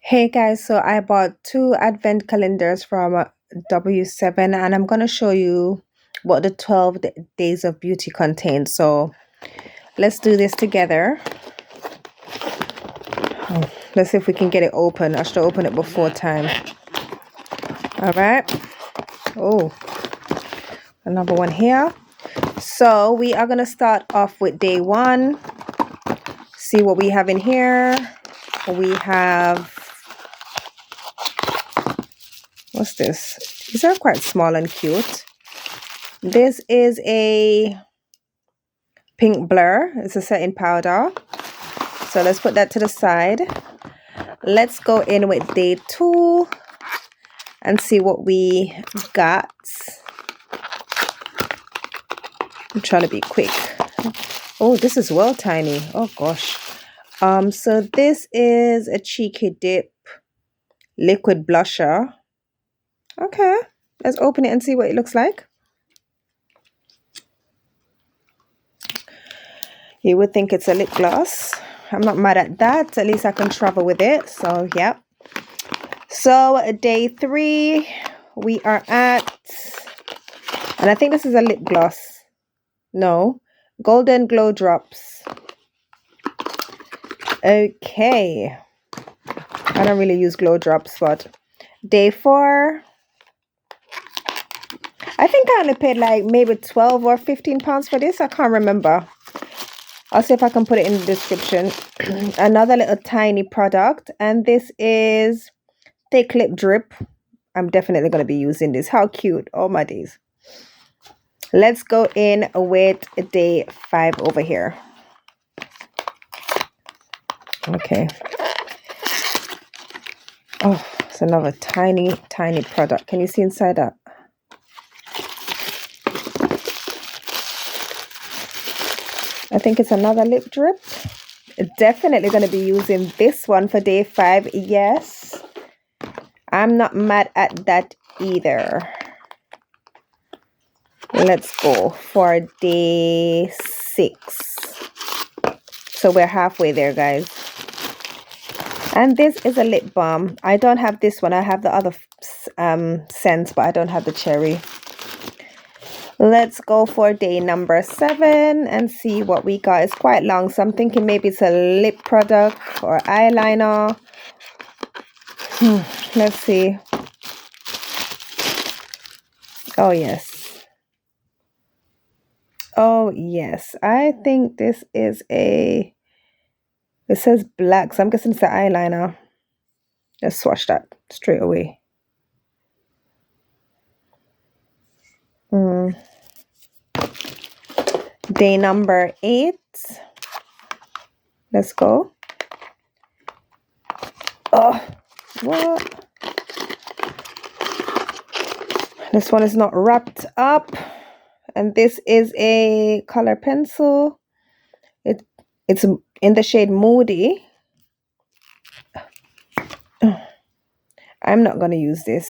Hey guys, so I bought two advent calendars from W7 and I'm going to show you what the 12 days of beauty contains. So let's do this together. Let's see if we can get it open. I should open it before time. All right. Oh, another one here. So we are going to start off with day one. See what we have in here. We have... What's this? These are quite small and cute. This is a pink blur. It's a setting powder. So let's put that to the side. Let's go in with day two and see what we got. I'm trying to be quick. Oh, this is well tiny. Oh gosh. So this is a Cheeky Dip liquid blusher. Okay, let's open it and see what it looks like. You would think it's a lip gloss. I'm not mad at that. At least I can travel with it. So, yeah. So, day three, we are at... And I think this is a lip gloss. No. Golden Glow Drops. Okay. I don't really use glow drops, but... Day four... I think I only paid like maybe 12 or 15 pounds for this. I can't remember. I'll see if I can put it in the description. Another little tiny product. And this is Thick Lip Drip. I'm definitely going to be using this. How cute. Oh my days. Let's go in with day 5 over here. Okay. Oh, it's another tiny product. Can you see inside that? I think it's another lip drip. Definitely going to be using this one for day 5. Yes. I'm not mad at that either. Let's go for day 6. So we're halfway there, guys. And this is a lip balm. I don't have this one. I have the other scents, but I don't have the cherry. Let's go for day number 7 and see what we got. It's quite long, so I'm thinking maybe it's a lip product or eyeliner. Let's see. Oh, yes. Oh, yes. I think this is a... It says black, so I'm guessing it's an eyeliner. Let's swatch that straight away. Day number 8. Let's go. Oh, what? This one is not wrapped up. And this is a color pencil. It's in the shade Moody. I'm not going to use this.